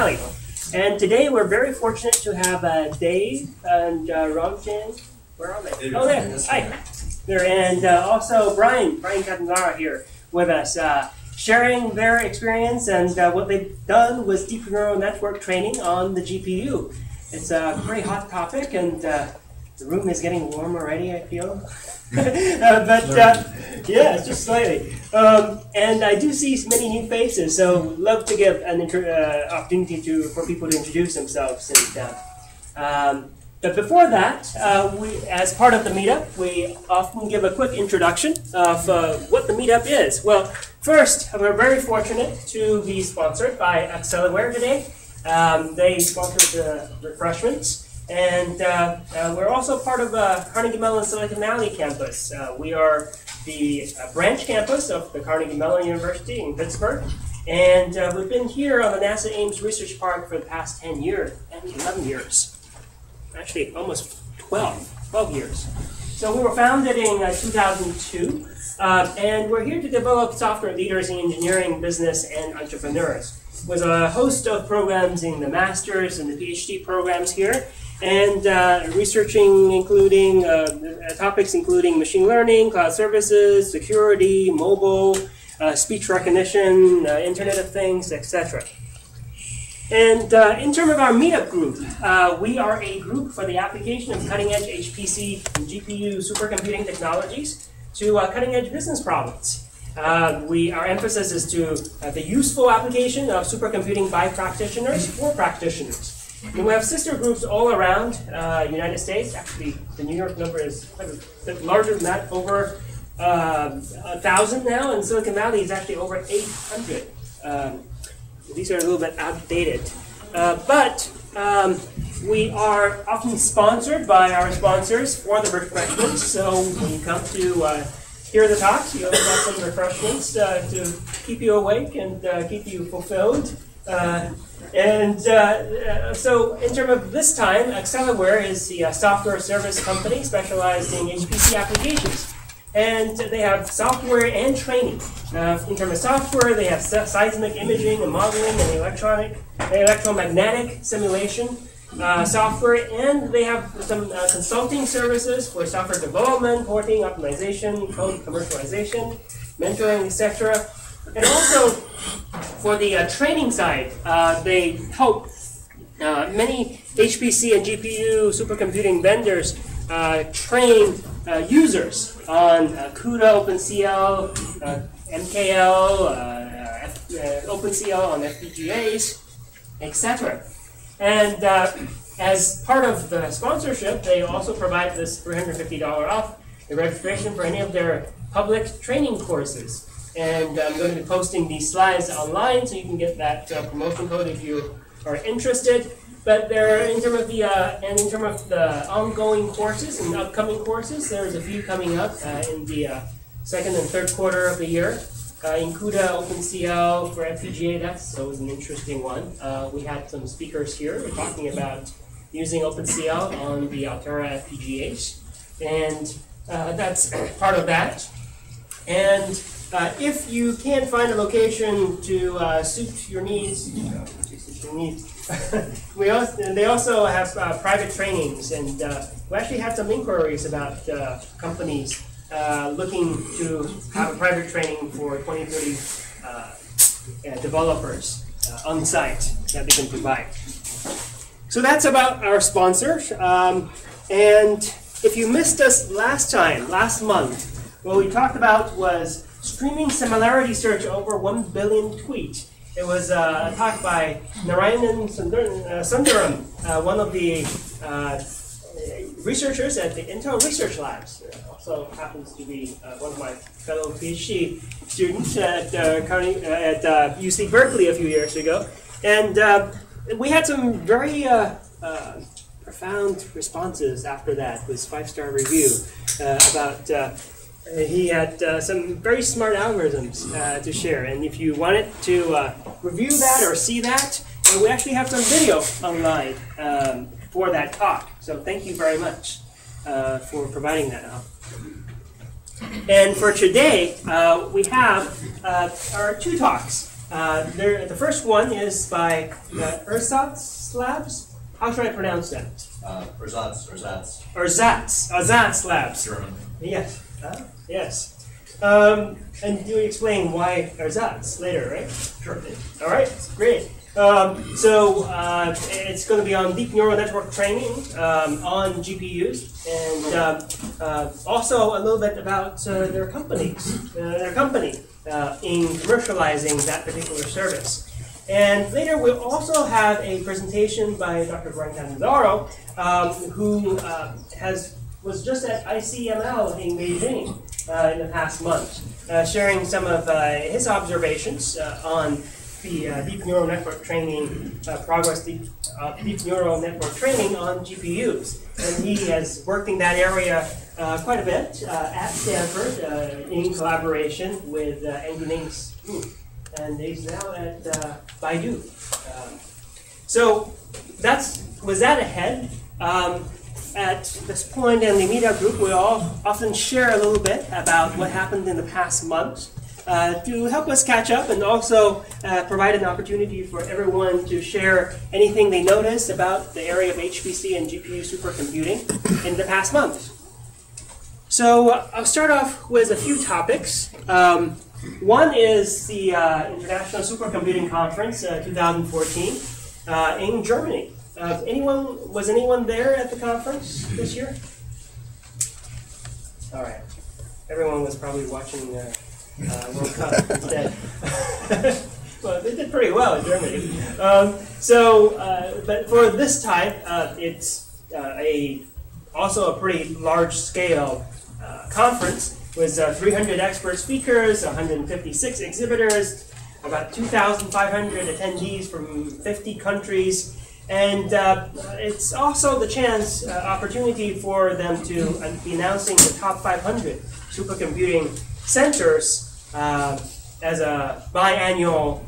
Valley. And today we're very fortunate to have Dave and Ramchan. Where are they? Oh, there. Hi. There. And also Bryan Catanzaro here with us, sharing their experience, and what they've done was deep neural network training on the GPU. It's a very hot topic, and the room is getting warm already, I feel. Yeah, it's just slightly. And I do see many new faces, so love to give an opportunity for people to introduce themselves. And, but before that, as part of the meetup, we often give a quick introduction of what the meetup is. Well, first, we're very fortunate to be sponsored by Excela today. They sponsored the refreshments. And we're also part of Carnegie Mellon Silicon Valley campus. We are the branch campus of the Carnegie Mellon University in Pittsburgh. And we've been here on the NASA Ames Research Park for the past 10 years, 11 years. Actually, almost 12 years. So we were founded in 2002. And we're here to develop software leaders in engineering, business, and entrepreneurs. With a host of programs in the master's and the PhD programs here. And researching including topics including machine learning, cloud services, security, mobile, speech recognition, Internet of Things, etc. And in terms of our meetup group, we are a group for the application of cutting-edge HPC and GPU supercomputing technologies to cutting-edge business problems. Our emphasis is to the useful application of supercomputing by practitioners for practitioners. And we have sister groups all around United States. Actually, the New York number is quite a bit larger than that, over 1,000 now, and Silicon Valley is actually over 800. These are a little bit outdated. But we are often sponsored by our sponsors for the refreshments. So when you come to hear the talks, you always have some refreshments to keep you awake and keep you fulfilled. So in terms of this time, Excela is the software service company specialized in HPC applications. And they have software and training. In terms of software, they have seismic imaging and modeling and electromagnetic simulation software, and they have some consulting services for software development, porting, optimization, code commercialization, mentoring, etc. And also, for the training side, they help many HPC and GPU supercomputing vendors train users on CUDA, OpenCL, MKL, OpenCL on FPGAs, etc. And as part of the sponsorship, they also provide this $350 off the registration for any of their public training courses. And I'm going to be posting these slides online, so you can get that promotion code if you are interested. But in terms of the ongoing courses and upcoming courses, there's a few coming up in the second and third quarter of the year. In CUDA, OpenCL for FPGA, that's always an interesting one. We had some speakers here who were talking about using OpenCL on the Altera FPGAs, and that's part of that. And if you can't find a location to suit your needs, they also have private trainings, and we actually had some inquiries about companies looking to have a private training for 20, 30 developers on site that they can provide. So that's about our sponsors. And if you missed us last month, what we talked about was streaming similarity search over 1 billion tweets. It was a talk by Narayanan Sundaram, one of the researchers at the Intel Research Labs. Also happens to be one of my fellow PhD students at UC Berkeley a few years ago. And we had some very profound responses after that, with 5-star review about he had some very smart algorithms to share. And if you wanted to review that or see that, we actually have some video online for that talk. So thank you very much for providing that out. And for today, we have our two talks. The first one is by Ersatz Labs. How should I pronounce that? Ersatz Labs. German. Yes. Yes. And you explain why Ersatz later, right? Sure. All right. Great. It's going to be on deep neural network training on GPUs, and also a little bit about their company in commercializing that particular service. And later we'll also have a presentation by Dr. Bryan Catanzaro, who was just at ICML in Beijing in the past month, sharing some of his observations on the deep neural network training deep neural network training on GPUs. And he has worked in that area quite a bit at Stanford in collaboration with Andy Ng's group. And he's now at Baidu. So with that ahead, at this point in the Meetup group, we all often share a little bit about what happened in the past month to help us catch up, and also provide an opportunity for everyone to share anything they noticed about the area of HPC and GPU supercomputing in the past month. So I'll start off with a few topics. One is the International Supercomputing Conference 2014 in Germany. Was anyone there at the conference this year? All right. Everyone was probably watching World Cup instead. Well, they did pretty well in Germany. But for this time, it's also a pretty large-scale conference with 300 expert speakers, 156 exhibitors, about 2,500 attendees from 50 countries. And it's also the opportunity for them to be announcing the top 500 supercomputing centers as a biannual,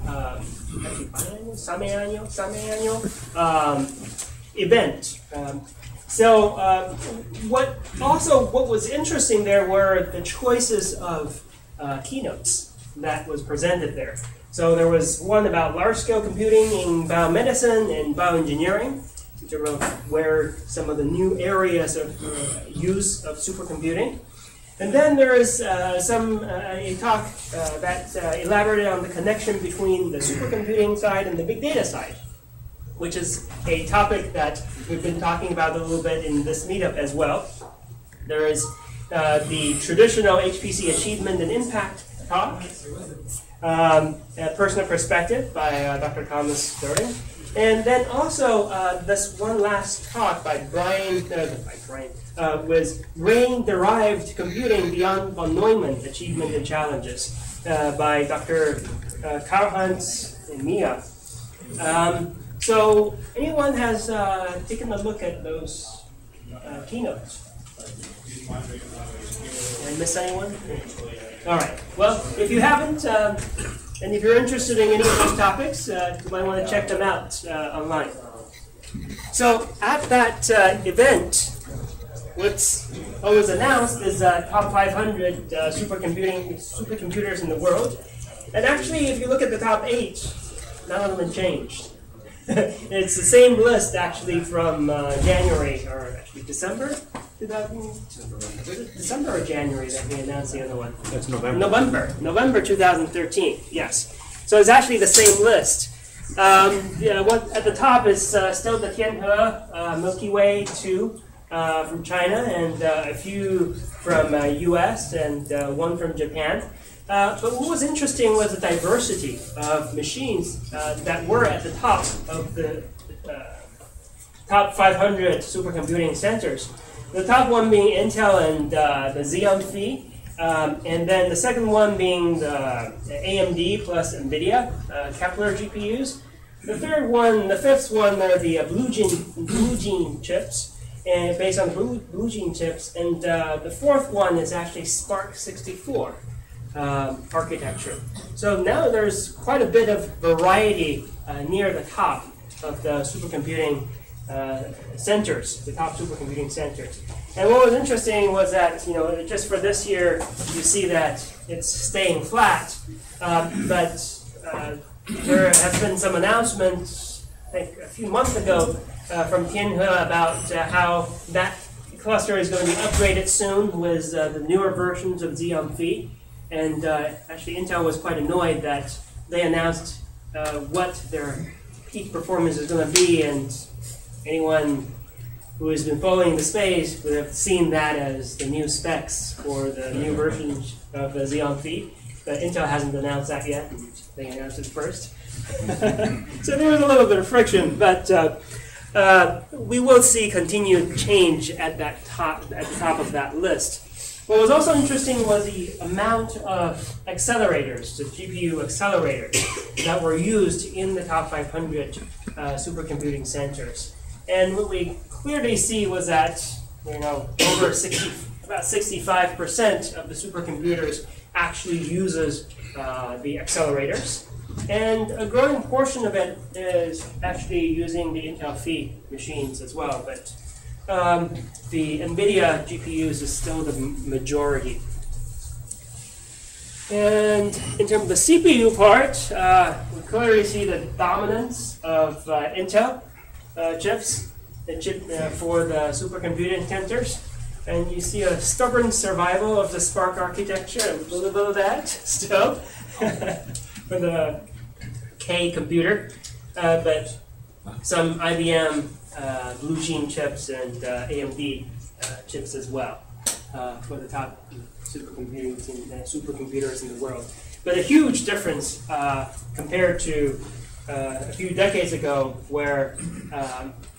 semi-annual event. What was interesting there were the choices of keynotes that was presented there. So there was one about large-scale computing in biomedicine and bioengineering, which are where some of the new areas of use of supercomputing. And then there is a talk that elaborated on the connection between the supercomputing side and the big data side, which is a topic that we've been talking about a little bit in this meetup as well. There is the traditional HPC achievement and impact talk, Personal Perspective by Dr. Thomas Durden. And then also this one last talk by Bryan, was Brain-Derived Computing Beyond von Neumann, Achievement and Challenges by Dr. Karl-Heinz Mia. So anyone has taken a look at those keynotes? Did I miss anyone? All right. Well, if you haven't, and if you're interested in any of those topics, you might want to check them out online. So at that event, what was announced is top 500 supercomputers in the world. And actually, if you look at the top 8, none of them changed. It's the same list actually from January, or actually December 2000. December or January that we announced the other one? That's November. November 2013. Yes. So it's actually the same list. What at the top is still the Tianhe Milky Way 2 from China, and a few from U.S. and one from Japan. But what was interesting was the diversity of machines that were at the top of the top 500 supercomputing centers. The top one being Intel and the Xeon Phi, and then the second one being the AMD plus NVIDIA Kepler GPUs. The fifth one are the Blue Gene chips, and based on Blue Gene chips, and the fourth one is actually Spark 64. Architecture. So now there's quite a bit of variety near the top of the supercomputing centers, the top supercomputing centers. And what was interesting was that, just for this year, you see that it's staying flat, but there has been some announcements, I think a few months ago, from Tianhe about how that cluster is going to be upgraded soon with the newer versions of Xeon Phi. And actually, Intel was quite annoyed that they announced what their peak performance is going to be, and anyone who has been following the space would have seen that as the new specs for the new versions of the Xeon Phi. But Intel hasn't announced that yet, and they announced it first. So there was a little bit of friction, but we will see continued change at the top of that list. What was also interesting was the amount of accelerators, the GPU accelerators, that were used in the top 500 supercomputing centers. And what we clearly see was that, about 65% of the supercomputers actually uses the accelerators. And a growing portion of it is actually using the Intel Phi machines as well. But the NVIDIA GPUs is still the majority. And in terms of the CPU part, we clearly see the dominance of Intel chips, the chip for the supercomputing centers. And you see a stubborn survival of the Spark architecture, a little bit of that still for the K computer, but some IBM Blue Gene chips and AMD chips as well for the top supercomputers in the world. But a huge difference compared to a few decades ago, where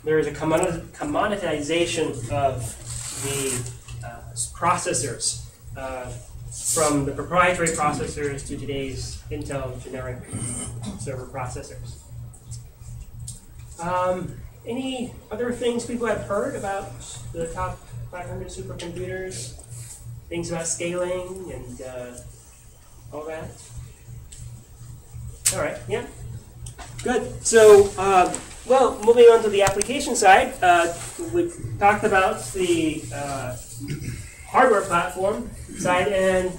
there is a commoditization of the processors, from the proprietary processors to today's Intel generic server processors. Any other things people have heard about the top 500 supercomputers? Things about scaling and all that? All right, yeah. Good. So, well, moving on to the application side, we talked about the hardware platform side, and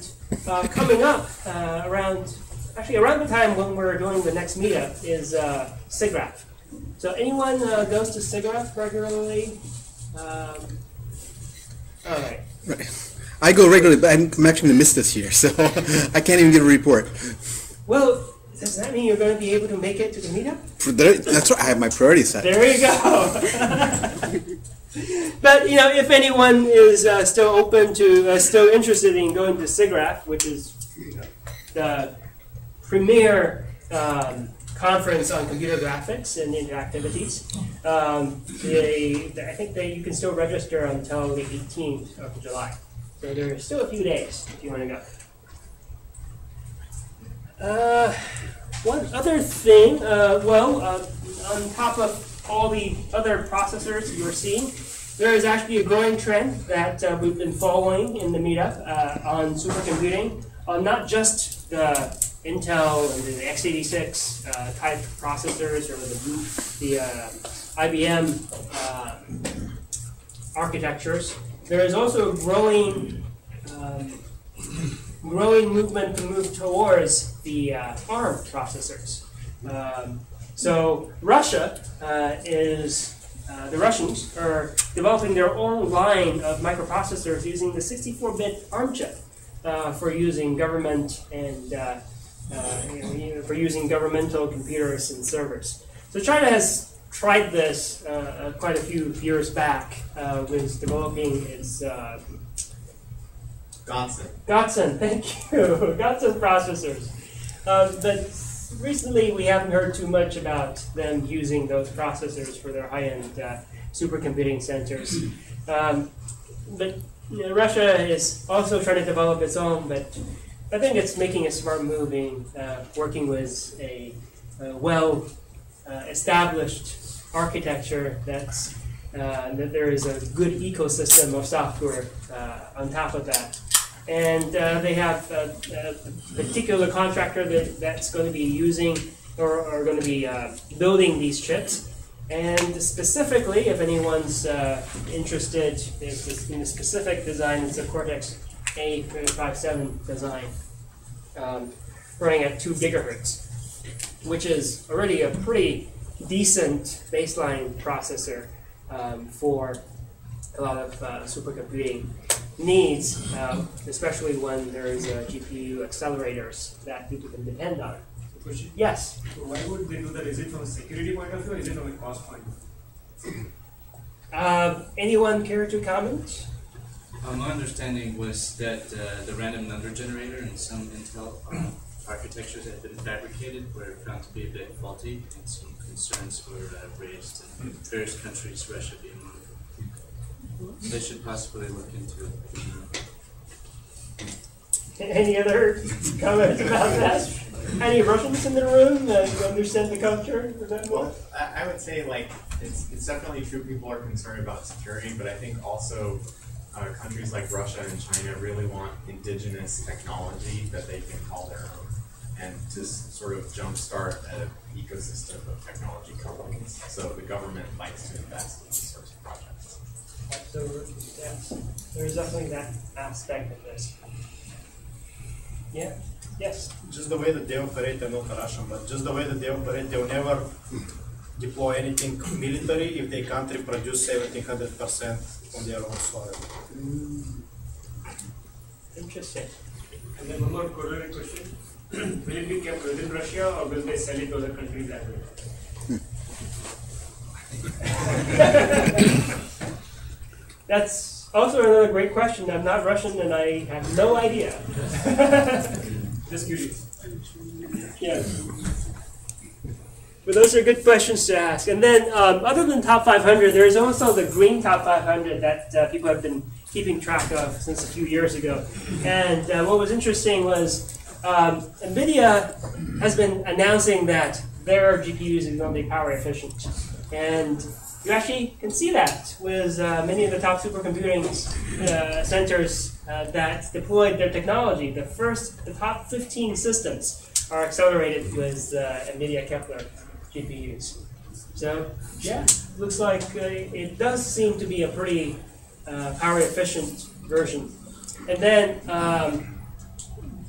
coming up around the time when we're doing the next meetup is SIGGRAPH. So anyone goes to SIGGRAPH regularly? All right. Right. I go regularly, but I'm actually going to miss this year, so I can't even get a report. Well, does that mean you're going to be able to make it to the meetup? That's right. I have my priorities set. There you go. But if anyone is still open to, still interested in going to SIGGRAPH, which is the premier conference on computer graphics and interactivities, I think that you can still register until the 18th of July. So there's still a few days if you want to go. One other thing, on top of all the other processors you're seeing, there is actually a growing trend that we've been following in the meetup on supercomputing, on not just the Intel and the x86 type processors or the IBM architectures. There is also a growing movement to move towards the ARM processors. So Russia the Russians are developing their own line of microprocessors using the 64-bit ARM chip for using government and for using governmental computers and servers. So China has tried this quite a few years back with developing its Godson, thank you, Godson processors. But recently we haven't heard too much about them using those processors for their high-end supercomputing centers. But Russia is also trying to develop its own, but I think it's making a smart move in working with a well-established architecture that there is a good ecosystem of software on top of that. And they have a particular contractor that's going to be using or going to be building these chips. And specifically, if anyone's interested in the specific design, it's a Cortex A357 design running at 2 gigahertz. which is already a pretty decent baseline processor for a lot of supercomputing needs, especially when there's GPU accelerators that people can depend on. Question? Yes? So why would they do that? Is it from a security point of view or is it from a cost point of view? Anyone care to comment? My understanding was that the random number generator in some Intel architectures that had been fabricated were found to be a bit faulty, and some concerns were raised in various countries, Russia being one of them. They should possibly look into it. Any other comments about that? Any Russians in the room that understand the culture? Well, I would say like it's definitely true. People are concerned about security, but I think also countries like Russia and China really want indigenous technology that they can call their own, and to sort of jumpstart an ecosystem of technology companies. So the government likes to invest in these sorts of projects. Absolutely, yes. There's definitely that aspect of this. Yeah. Yes. Just the way that they operate, I'm not Russian, but just the way that they operate, they'll never deploy anything military if they can't reproduce 100% on their own soil. Interesting. And then one more corollary question. Will it be kept within Russia or will they sell it to other countries as well? That's also another great question. I'm not Russian and I have no idea. Just curious. Yeah. But those are good questions to ask. And then, other than top 500, there is also the green top 500 that people have been keeping track of since a few years ago. And what was interesting was NVIDIA has been announcing that their GPUs are going to be power efficient. And you actually can see that with many of the top supercomputing centers that deployed their technology. The top 15 systems are accelerated with NVIDIA Kepler GPUs. So, yeah, looks like it does seem to be a pretty power efficient version. And then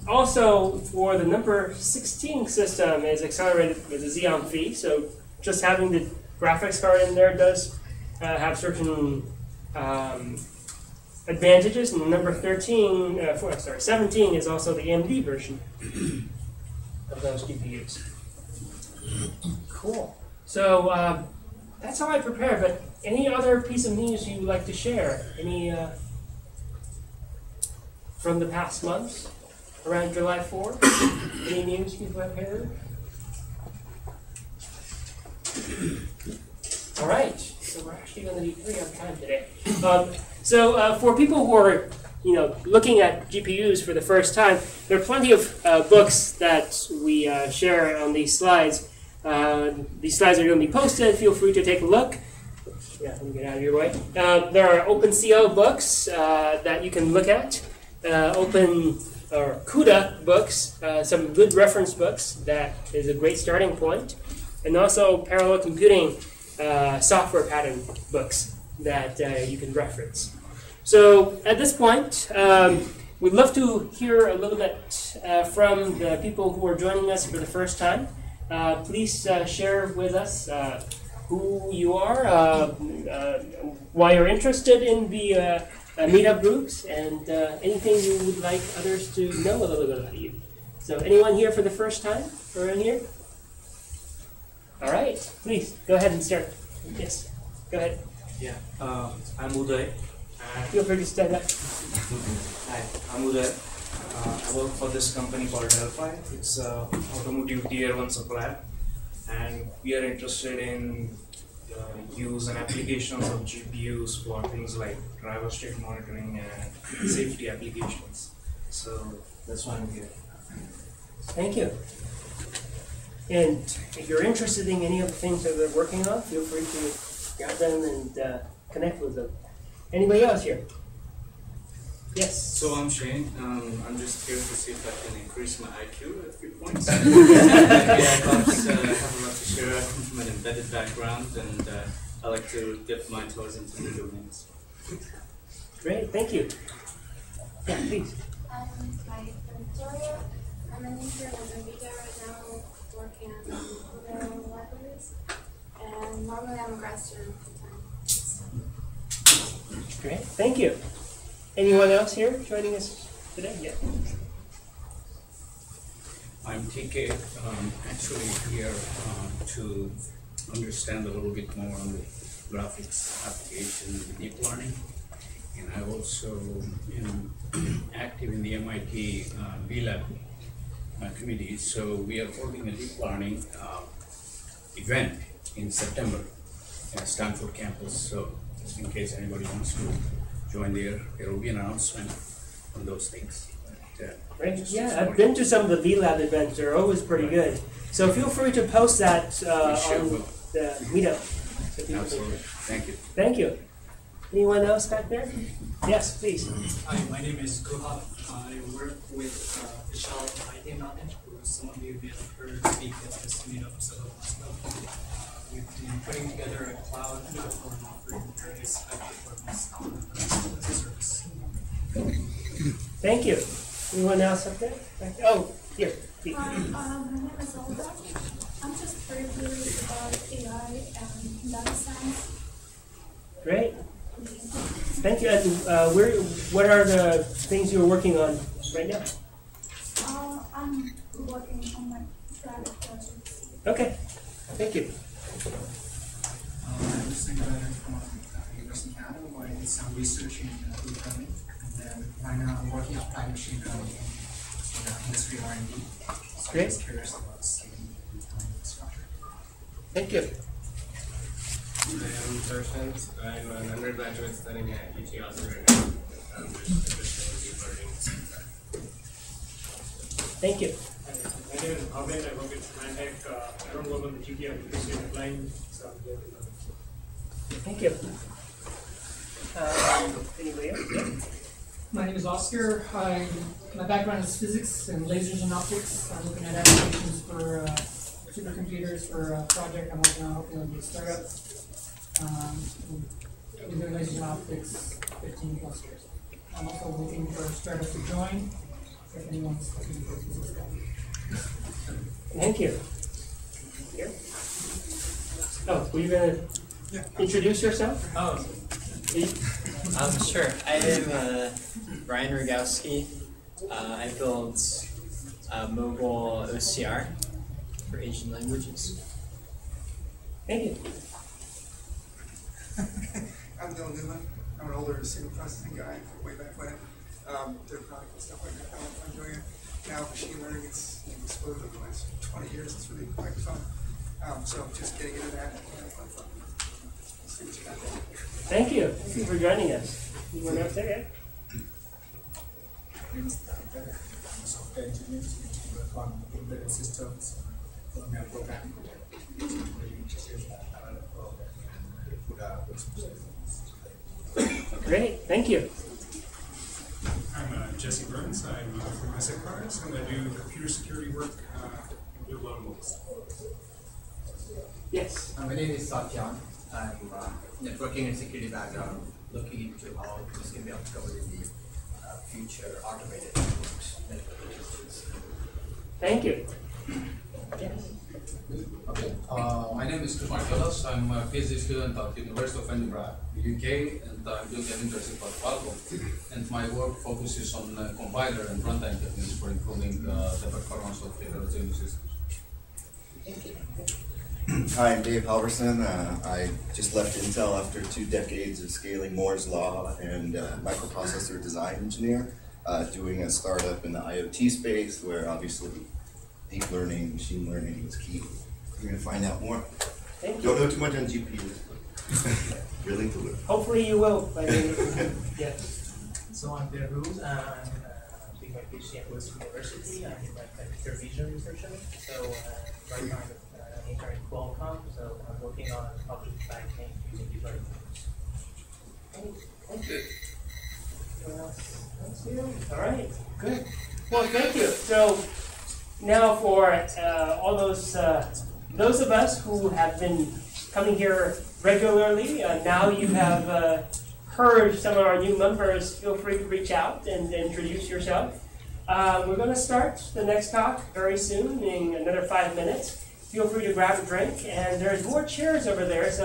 also for the number 16 system is accelerated with the Xeon Phi. So just having the graphics card in there does have certain advantages. And number 17 is also the AMD version of those GPUs. Cool. So that's how I prepared. But any other piece of news you would like to share? Any from the past months around July 4th? Any news people have heard? All right. So we're actually going to be pretty on time today. So for people who are looking at GPUs for the first time, there are plenty of books that we share on these slides. These slides are going to be posted. Feel free to take a look. Yeah, let me get out of your way. There are OpenCL books that you can look at. CUDA books, some good reference books that is a great starting point. And also parallel computing software pattern books that you can reference. So at this point, we'd love to hear a little bit from the people who are joining us for the first time. Please share with us who you are, why you're interested in the Meetup groups, and anything you would like others to know a little bit about you. So anyone here for the first time? Around here? All right, please, go ahead and start. Yes, go ahead. Yeah, I'm Uday. Feel free to stand up. Hi, I'm Uday. I work for this company called Delphi. It's an automotive tier 1 supplier, and we are interested in use and applications of GPUs for things like driver state monitoring and safety applications. So that's why I'm here. Thank you. And if you're interested in any of the things that they're working on, feel free to grab them and connect with them. Anybody else here? Yes. So I'm Shane. I'm just here to see if I can increase my IQ a few points. Yeah, I have a lot to share. I come from an embedded background, and I like to dip my toes into new domains. Great, thank you. Yeah, please. Hi, I'm Victoria. I'm an intern at NVIDIA right now working on rural libraries. And normally I'm a grad student full-time. Great, thank you. Anyone else here joining us today? Yeah. I'm TK, actually here to understand a little bit more on the graphics application and deep learning. And I also am active in the MIT VLab committee. So we are holding a deep learning event in September at Stanford campus. So just in case anybody wants to join there will be an announcement on those things. Great. Yeah, I've been to some of the VLab events. They're always pretty good. So feel free to post that on the Meetup. So Absolutely. Thank you. Thank you. Anyone else back there? Yes, please. Hi, my name is Guha. I work with Vishal Vaidyanathan, who some of you may have heard speak at this Meetup. So we've been putting together a cloud platform offering various high-performance algorithms as a service. Thank you. Anyone else up there? Oh, here. My name is Olga. I'm just very curious about AI and data science. Great. Thank you. And what are the things you're working on right now? I'm working on my private projects. Okay. Thank you. I'm SIGGRAPH from University of Canada, where I did some research in deep learning. And then right now I'm working on applied machine learning in industry R&D. So Great. I'm just curious about scaling infrastructure. Thank you. I'm Ersatz. I'm an undergraduate studying at UT Austin right now. Thank you. My name is Ahmed. I work at Symantec. I don't work on the GPU application deadline, so I'm there to learn. Thank you. Anybody else? Yeah. My name is Oscar. My background is physics and lasers and optics. I'm looking at applications for supercomputers for a project I'm working on with a startup. We've been doing lasers and optics 15 plus years. I'm also looking for a startup to join if anyone's looking for physics guy. Thank you. Here. Oh, were you going to introduce yourself? Oh, sure. I am Bryan Rogowski. I build mobile OCR for Asian languages. Thank you. I'm Dylan Newman. I'm an older signal processing guy from way back when. Did product and stuff like that. I'm doing it now. Machine learning, it's exploded over the last 20 years. It's really quite fun. So just getting into that and having fun. See what you got there. Thank you. Thank you for joining us. You went up there, yeah? I'm a software engineer, so we work on embedded systems, programming. Great. Thank you. I'm Jesse Burns. I'm from SIGGRAPH, and I do computer security work and do a lot of mobile stuff. Yes. My name is Satyan. I'm networking and security background, looking into how this can be uncovered in the future automated networks. Thank you. Yes. Okay. My name is Kumar Jolas. I'm a PhD student at the University of Edinburgh, UK, and I'm doing an internship at Qualcomm. And my work focuses on compiler and runtime techniques for improving the performance of heterogeneous systems. Thank you. Hi, I'm Dave Halverson. I just left Intel after 2 decades of scaling Moore's Law and microprocessor design engineer, doing a startup in the IoT space where obviously deep learning, machine learning is key. You're going to find out more. Thank you. Don't know too much on GPUs. Willing to learn. Hopefully you will. Yes. So I'm Pierre Ruse. I'm doing my PhD at Wilson University. I'm in my computer vision research. So right now I'm intern in Qualcomm. So I'm working on object banking using deep learning techniques. Thank you. Anyone else? All right. Good. Well, thank you. So now for all those of us who have been coming here regularly, now you have heard some of our new members. Feel free to reach out and introduce yourself. We're going to start the next talk very soon, in another 5 minutes. Feel free to grab a drink, and there's more chairs over there. So